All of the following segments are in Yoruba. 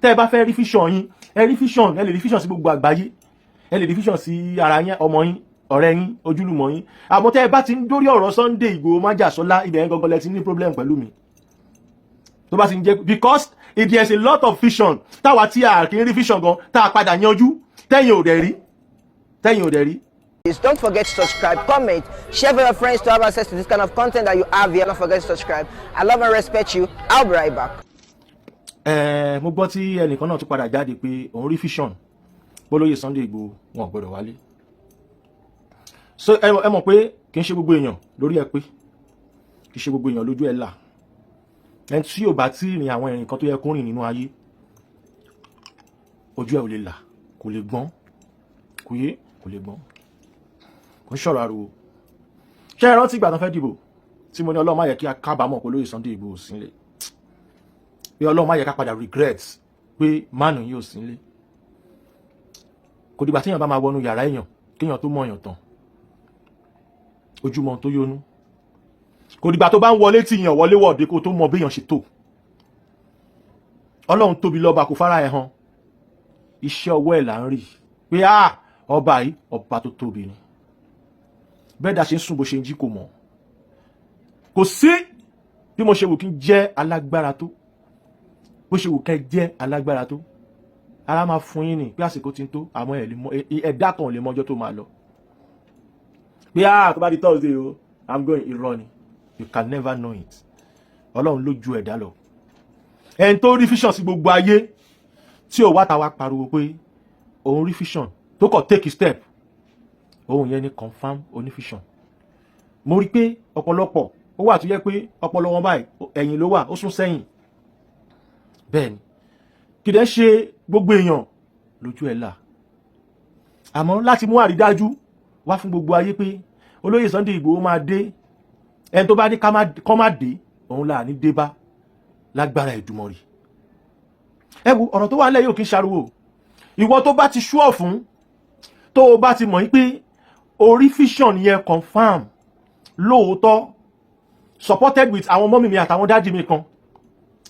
tẹ́ ẹ bá fẹ́ rí fíṣàn yín ẹ rí fíṣàn, ẹ lè rí fíṣàn sí gbogbo àgbáyé, ẹ lè rí fíṣàn sí ara yín, ọmọ yín, ọ̀rẹ́ yín, ojúlùmọ̀ yín. Àmọ́ tẹ́ ẹ bá ti ń dórí ọ̀rọ̀ Sunday Igboho májàsọ́lá, ibẹ̀ yẹn gangan lẹ ti ní problem pẹ̀lú mi. Tó bá ti ń jẹ́ because it is a lot of vision táwa tí a kì í rí vision gan tá a padà yanjú tẹ́yìn ò dẹ̀ rí, tẹ́yìn ò dẹ̀ rí. Don't forget to subscribe, comment, share with your friends to have access to this kind of content that you have here. Don't forget to subscribe. I love and respect you. I'll be right back. Mo gbọ́ tí ẹnìkan náà tún padà jáde pé òun rí vision bólóyè Sunday Igboho wọn gbọ́dọ̀ wálé. So ẹ mọ̀ pé kì í ṣe gbogbo èèyàn lórí ẹ pé kì í ṣe gbogbo èèyàn lójú ẹ là. Ẹni tí ò bá tí rìn àwọn ìrìn kan tó yẹ kó rìn nínú ayé ojú ẹ ò lè là, kò lè gbọ́n, kò lè gbọ́n. Kò ń ṣọ̀rọ̀ ariwo. Ṣé ẹ rántí ìgbà tán fẹ́ dìbò tí mo ní Ọlọ́run má yẹ kí a kábàámọ̀ pé olóyè Sunday Igboho sílé, pé Ọlọ́run má yẹ ká padà regret pé mánu yìí ò sílé. Kò dìgbà téèyàn bá máa wọnú yàrá èèyàn kéèyàn tó mọ̀ èèyàn tán, ojúmọ́ tó yónú. Kò dìgbà tó bá ń wọlé tí èèyàn wọlé wọ̀de kó tó mọ béèyàn ṣe tó. Ọlọ́run tóbi lọ́ba kò fara ẹ̀ hàn, iṣẹ́ ọwọ́ ẹ̀ là ń rí pé ọba yìí ọba tó tóbi ni. Bẹ́ẹ̀ dá ṣe ń sùn bó ṣe ń jí kò mọ̀. Kò sí bí mo ṣe wù kí n jẹ́ alágbára tó, bó ṣe wù kẹ́ jẹ́ alágbára tó, ara máa fún yín ni pé àsìkò ti ń tó, àmọ́ ẹ̀dá kan ò lè mọjọ́ tó máa lọ. Pé tó bá di Thursday o, I'm going, irọ́ ni. You can never know it. Ọlọ́run ló ju ẹ̀dá lọ. Ẹni tó rí vision sí gbogbo ayé tí ò wá ta wá pariwo pé òun rí vision tó kọ̀ take a step, òun yẹn ni confirm onífisàn. Mo rí pé ọ̀pọ̀lọpọ̀ ó wà tó yẹ pé ọpọlọ wọn báyìí ẹ̀yìn ló wà, ó sún sẹ́yìn. Bẹ́ẹ̀ ni kì í dẹ̀ ṣe gbogbo èèyàn lójú ẹ̀ là. Àmọ́ láti mú àrídájú wá fún gbogbo ayé pé olóyè Sunday Igboho máa dé, ẹni tó bá ní kọ́ má dé òun là ní dé bá lágbára Èdùmàrè. Ẹ wo ọ̀rọ̀ tó wà nílẹ̀ yóò kí ń ṣariwo. Ìwọ tó bá ti ṣúọ̀ fún, tó o bá ti mọ̀ pé orí vision yẹn confirm lóòótọ́, supported with àwọn mọ́mí mi àtàwọn dájì mi kan,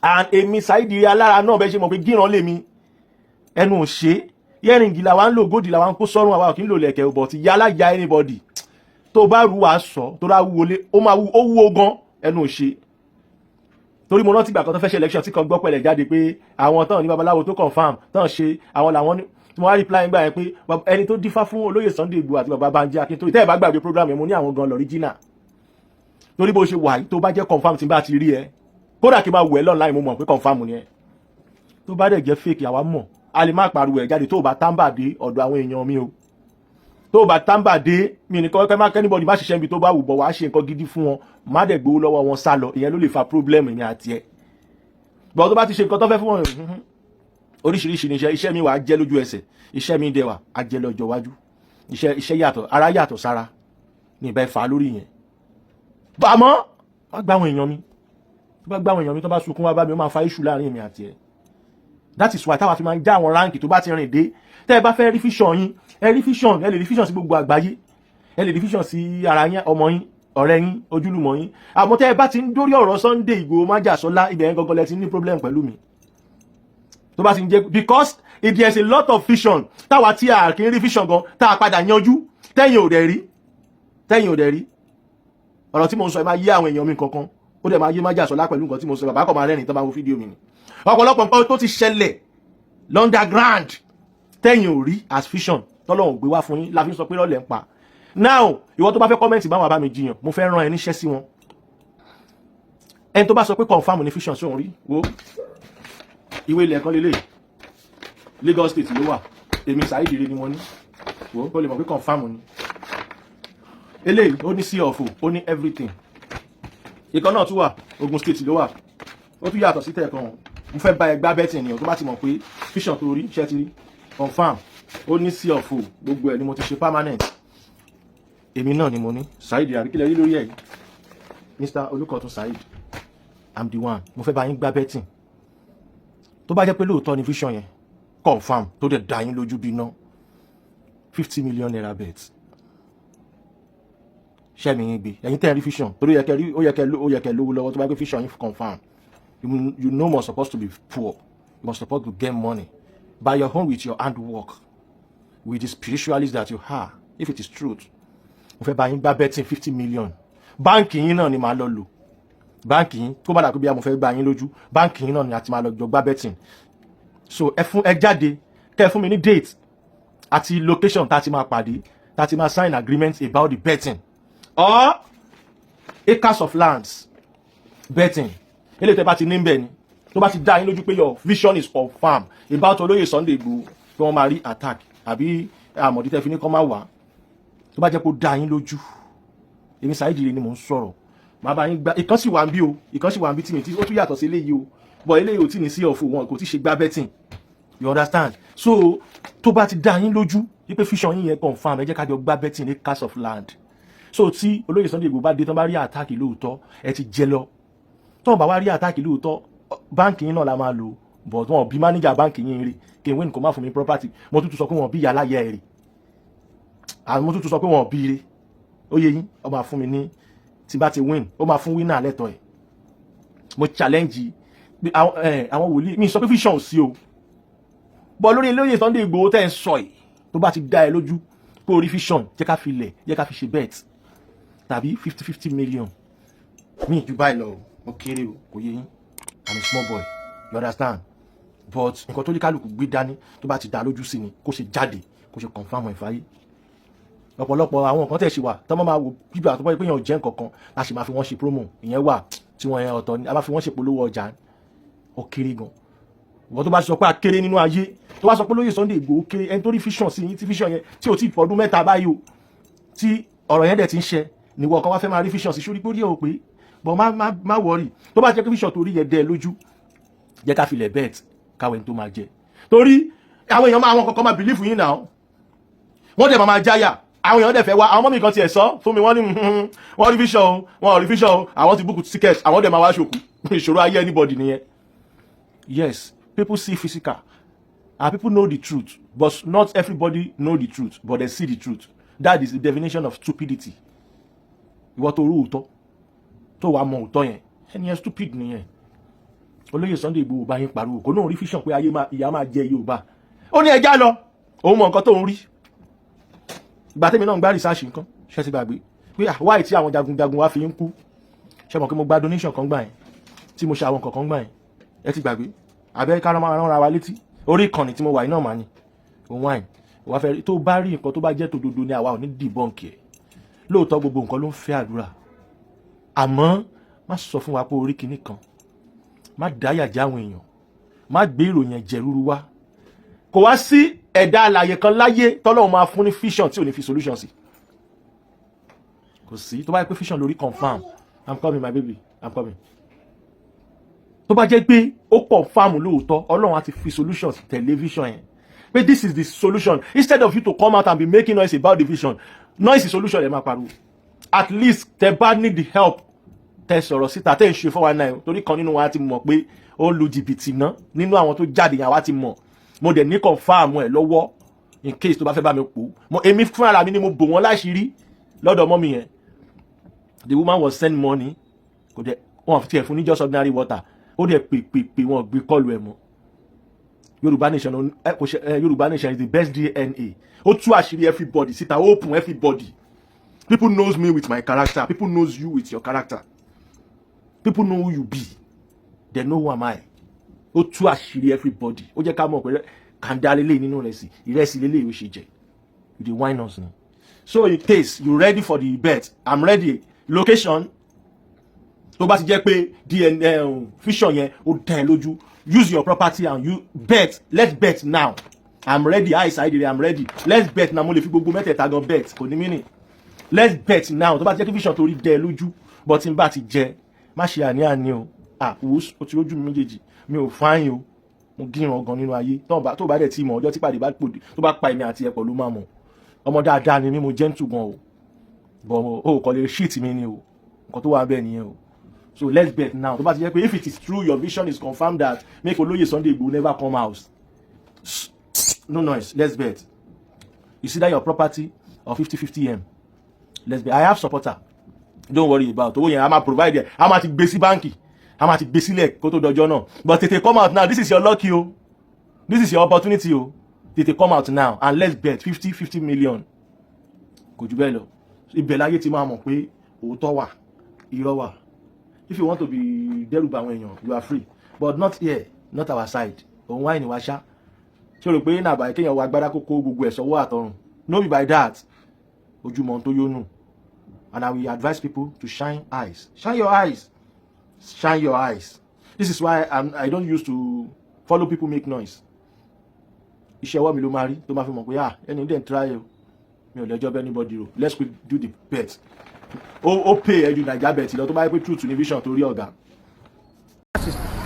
and èmi Saheed alára náà bẹ́ẹ̀ ṣe mọ̀ pé gíran lè mi ẹnu ò ṣe yẹ́rìngì làwa ń lò, góòdì làwa ń kó sọ́run, àwa kì í lò lẹ̀kẹ̀ ọ̀bọ̀ tí yálà ya anybody tó bá rú wa sọ tó rá wúwo lé ó máa wú ó wúwo gan, ẹnu ò ṣe. Torí mo rántí ìgbà kan tó fẹ́ ṣe election tí kan gbọ́ pẹ̀lẹ́ jáde pé àwọn tán ní babaláwo tó confirm tán ṣe àwọn làwọn ní, tí mo wá reply gbà yẹn pé ẹni tó dífá fún olóyè Sunday Igboho àti bàbá Banji Akintoye, tẹ́ ẹ̀ bá gbàgbé program yẹn mo ní àwọn gan l'original. Torí bó ṣe wà yìí tó bá jẹ́ confirm tí n bá ti rí ẹ, kódà kí n bá wù ẹ́ online mo mọ̀ pé confirm ni ẹ. Tó bá dẹ̀ jẹ́ fake àwa mọ̀, a lè má pariwo ẹ̀ jáde tó bá tàǹbà dé ọ̀dọ̀ àwọn èèyàn mi o. Tó bá tàǹbà dé mi ní kọ́ má kẹ́nìbọ̀dì má ṣiṣẹ́ níbi tó bá wù bọ̀ wá ṣe nǹkan gidi fún wọn, má dẹ̀ gbowó lọ́wọ́ wọn sá lọ, ìyẹn ló lè fa problem mi àti ẹ. Bọ̀ tó bá ti ṣe nǹkan tó fẹ́ fún wọn oríṣiríṣi ni iṣẹ́ mi wà á jẹ́ lójú ẹsẹ̀, iṣẹ́ mi dẹ̀ wà á jẹ́ lọ́jọ́ iwájú. Iṣẹ́ yàtọ̀, ara yàtọ̀ sára ní ìbá ẹ̀fà lórí yẹn. Àmọ́ wá gbá àwọn èèyàn mi, tó bá gbá àwọn èèyàn mi tó bá sunkún wá bá mi ó máa fa issue láàrin mi àti ẹ. That is why táwa fi máa ń já àwọn ráǹkì tó bá ti rìn dé. Tẹ́ ẹ bá fẹ́ rí vision yín ẹ rí vision, ẹ lè rí vision sí gbogbo àgbáyé, ẹ lè rí vision sí ara yín, ọmọ yín, ọ̀rẹ́ yín, ojúlùmọ̀ yín. Àmọ́ tẹ́ ẹ bá ti ń dórí ọ̀rọ̀ Sunday Igboho májàsọ́lá, ibẹ̀ yẹn gangan lẹ ti ní problem pẹ̀lú mi. Tó bá ti ń jẹ́ because it is a lot of vision táwa tí a kì í rí vision gan tá a padà yanjú tẹ́yìn ò dẹ̀ rí. Ọ̀rọ̀ tí mo ń sọ ẹ máa yé àwọn èèyàn mi kankan, ó dẹ̀ máa yé májàsọ́lá pẹ̀lú nǹkan tí mo sọ, bàbá kan máa rẹ́rìn tó bá wo fídíò mi ni. Ọ̀pọ̀lọpọ̀ nǹkan tó ti ṣẹlẹ̀ l'underground tẹ́yìn ò rí as vision tọ́lọ́run gbé wá fún yín la fi ń sọ pé rọ́lẹ̀ ń pa. Now ìwọ tó bá fẹ́ kọ́mẹ́ǹtì báwọn bá mi jiyàn, mo fẹ́ rán ẹ níṣẹ́ sí wọn. Ẹni tó bá sọ pé confirm ní vision sóhun rí wo ìwé ilẹ̀ kan lélẹ̀ Lagos State ló wà, èmi Saheed ni wọ́n ní wo kó lè mọ̀ pé confirm ni. Eléyìí ó ní CFO, ó ní everything. Ìkan náà tún wà Ogun State ló wà, ó tún yàtọ̀ sí tẹ̀ẹ̀kan. Mo fẹ́ bá ẹgbá bẹ́tì ènìyàn tó bá ti mọ̀ pé vision tó rí iṣẹ́ ti rí confirm, ó ní CFO, gbogbo ẹ̀ ni mo ti ṣe permanent. Èmi náà ni mo ní Saheed àríkílẹ̀ rí lórí ẹ̀ yìí, Mr. Olúkọ̀tún Saheed, I'm the one. Mo fẹ́ bá yín gbá bẹ́tì tó bá jẹ́ pé lóòótọ́ ni vision yẹn confirm tó dẹ̀ dá yín lójú bí iná, 50 million naira bet. Ṣẹ́mi yín gbé ẹ̀yin tẹ́ ẹ rí vision torí ó yẹ kẹ́ lówó lọ́wọ́ tó bá gbé vision yín confirm. You know more supposed to be poor. You must support to get money by your own with your handwork, with the spiritualist that you are, if it is truth. Mo fẹ́ bá yín gbá betting 50 million. Báǹkì yín náà ni màá lọ lò. Báǹkì yín tó bá dà pé bí mo fẹ́ gbá yín lójú, báǹkì yín náà ni àti máa lọ jọ gbá betting. So ẹ jáde kẹ́ fún mi ní date àti location tá ti máa pàdé, tá ti máa sign agreement about the betting or acres of lands betting. Eléyìí tẹ́ bá ti ní ńbẹ̀ ni tó bá ti dá yín lójú pé your vision is confirmed about olóyè Sunday Igboho pé wọ́n máa rí attack àbí àmọ̀dí tẹ́ fi ní kọ́ máa wà tó bá jẹ́ kó dá yín lójú. Èmi Saheed ni mò ń sọ̀rọ̀. Màá bá yín gbá ìkan sì wà ń bí o, ìkan sì wà ń bí tí mi tí ó tún yàtọ̀ sí eléyìí o, but eléyìí ò tí ní sí ọ̀fọ̀ wọn kò tí ṣe gbá betting. You understand? So tó bá ti dá yín lójú wípé vision yín yẹn confirm, ẹ jẹ́ ká jọ gbá betting ní acres of land. So tí olóyè Sunday Igboho bá dé tán bá rí attack lóòótọ́ ẹ ti jẹ lọ. Tọ́n bá wá rí attack lóòótọ́ báǹkì yín náà la máa lò, but wọn bí manager báǹkì yín rí kí n win kó má fún mi property. Mo tún sọ pé wọn bí ìyá láyé ẹ̀ rí. Mo tún sọ pé wọn bí rí. Ó yé yín, ó máa fún mi ní tí bá ti win, ó máa fún winner lẹ́tọ̀ọ́ ẹ̀. Mo challenge àwọn wòlíì mi sọ pé vision sí o. But lórí olóyè Sunday Igboho tẹ́ ń sọ yìí tó bá ti dá ẹ lójú pé orí vision jẹ́ ká fi lẹ̀, jẹ́ ká fi ṣe bet tàbí 50 million. Mi ju báyìí lọ, mo kéré o, kò yé yín. I'm a small boy, you understand? But nǹkan tó ní kálukú gbé dání tó bá ti dá lójú sí ni kó ṣe jáde, kó ṣe confirm ẹ̀ fáyé. Ọ̀pọ̀lọpọ̀ àwọn nǹkan tẹ̀ ṣe wà tọ́ máa wo bíbí àtọ́pọ̀ pé èèyàn jẹ́ nǹkan kan la ṣe máa fi wọ́n ṣe promo. Ìyẹn wà tí wọ́n yẹn ọ̀tọ̀ ni a máa fi wọ́n ṣe polówó ọjà. Ó kéré gan. Ìwọ́n tó bá sọ pé a kéré nínú ayé tó bá sọ pé olóyè Sunday Igboho kéré ẹni tó rí vision sí yín tí vision yẹn tí ò tí ì fọdún mẹ́ta báyìí o tí ọ̀rọ̀ yẹn dẹ̀ ti ń ṣe níwọ̀ kan wá fẹ́ máa rí vision sí sórí pé ó rí ẹ̀ ò pé but má worry tó bá jẹ́ pé vision tó rí yẹn dẹ́ lójú jẹ́ ká filẹ̀ bet káwé tó máa jẹ torí àwọn èèyàn àwọn kankan máa believe yín náà wọ́n dẹ̀ máa jáyà àwọn èèyàn dẹ̀ fẹ́ wá àwọn mọ́mí kan tiẹ̀ sọ fún mi wọ́n ní wọ́n rí vision o wọ́n rí vision o àwọn ti book ticket àwọn dẹ̀ máa wá ṣòkù ìṣòro ayé anybody nìyẹn. Yes, people see physical and people know the truth but not everybody know the truth but they see the truth. That is the definition of stupidity. Ìwọ tó rú òótọ́ tó wàá mọ òótọ́ yẹn ẹni yẹn stupid nìyẹn. Olóyè Sunday Igboho bá yín pariwo kò náà rí vision pé ayé ìyá máa jẹ Yorùbá ó ní ẹja lọ òun mọ nǹkan tó ń rí. Ìgbà tèmi náà ń gbá research nǹkan ṣe ti gbàgbé pé wáyé tí àwọn jagunjagun wa fi ń kú ṣe mọ̀ pé mo gba donation kan gbà yẹn tí mo ṣe àwọn nǹkan kan gbà yẹn ẹ ti gbàgbé abẹ́ ká máa rán ra wa létí orí ìkànnì tí mo wà yìí náà mà ní òun wáyé wà fẹ́ tó bá rí nǹkan tó bá jẹ́ tòdodo ní àwa ò ní dìbọ́ǹkì ẹ̀ lóòótọ́ gbogbo nǹkan ló ń fẹ́ àdúrà àmọ́ má sọ fún wa pé orí kinní kan má dáyà já àwọn èèyàn má gbé ìròyìn ẹ̀jẹ̀ rúru wá kò wá sí ẹ̀dá alààyè kan láyé tọ́lọ́run máa fún ní vision tí ò ní fi solution sí kò sí tó bá yẹ pé vision lórí confam I'm coming my baby I'm coming tó bá jẹ́ pé ó confam lóòótọ́ Ọlọ́run á ti fi solution sí television yẹn pé this is the solution instead of you to come out and be making noise about the vision noise solution ẹ̀ máa pariwo at least tẹ bá need the help tẹ sọ̀rọ̀ síta tẹ ń ṣe 419 torí kan nínú wa ti mọ̀ pé ó lu jìbìtì ná nínú àwọn tó jáde yẹn wa ti mọ̀ mo dẹ̀ ní confam ẹ̀ lọ́wọ́ in case tó bá fẹ́ bá mi pò mo èmi fún ara mi ni mo bò wọ́n láṣìírí lọ́dọ̀ mọ́ mi yẹn the woman was send money kò dẹ̀ wọ́n fi tiẹ̀ fún ní just ordinary water ó dẹ̀ pè wọ́n gbé kọlu ẹ̀ mọ́ Yoruba nation is the best DNA ó tú àṣírí everybody síta open everybody people knows me with my character people knows you with your character people know who you be they know who am I ó tú àṣírí everybody ó jẹ́ ká mọ̀ pé kàńdá lélẹ̀ nínú ìrẹsì lélẹ̀ ó ṣe jẹ you dey whine us ni so in case you ready for the bet I'm ready location tó bá ti jẹ́ pé vision yẹn ó dá ẹ lójú use your property and you bet let's bet now I'm ready I Saheed I'm ready let's bet now mo lè fi gbogbo mẹ́tẹ̀ẹ̀ta gan bet kò ní meaning let's bet now tó bá jẹ́ kí vision torí dẹ lójú but tí n bá ti jẹ má ṣe àní o o ti rójú mi méjèèjì mi ò fáyín o mo gíran gan nínú ayé tó bá dẹ̀ tí mọ̀ ọjọ́ tí pàdé bá pòdì tó bá pa èmi àti ẹ̀pọ̀ ló máa mọ̀ ọmọ dáadáa ni mi mo gentle gan o but o kò lè shit mi ni o nǹkan tó wà bẹ́ẹ̀ nìyẹn o so let's bet now tó bá ti jẹ́ pé if it is true your vision is confirmed that make olóyè Sunday Igboho never come out no noise let's bet you see that your property or 50-50 M let's bet I have supporter don't worry about owó yẹn a máa provide ẹ a máa ti gbé sí báńkì a máa ti gbé sílẹ̀ kó tó dọjọ́ náà but tètè come out now, this is your lucky o, this is your opportunity o, tètè come out now and let's bet 50 million kò jù bẹ́ẹ̀ lọ. Ibẹ̀ láyé ti máa mọ̀ pé òótọ́ wà irọ́ wà. If you want to be dẹ́rùbà àwọn èèyàn you are free but not here, not our side. Òun wáìnì wá ṣá ṣé o rò pé nàbà kéèyàn wá agbára kókó gbogbo ẹ̀ sọ́wọ́ àtọrùn? No be by that. Ojúmọ́ tó yónú. And I will advise people to shine eyes. Shine your eyes. Shine your eyes. This is why I don't used to follow people make noise. Iṣẹ́ ọwọ́ mi ló máa rí tó máa fi mọ̀ pé ẹni dẹ̀ ń try o. Mi ò lẹ́jọ́ bẹ́ anybody o. Let's quick do the bet. Ó pay ẹ̀jú Naija bet lọ tó bá yẹ pé Truth ní vision torí ọ̀gá.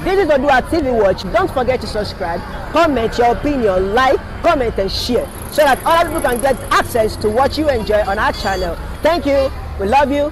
This is ODUA TV Watch. Don't forget to subscribe, comment your opinion, like, comment and share so that other people can get access to what you enjoy on our channel. Thank you. We love you.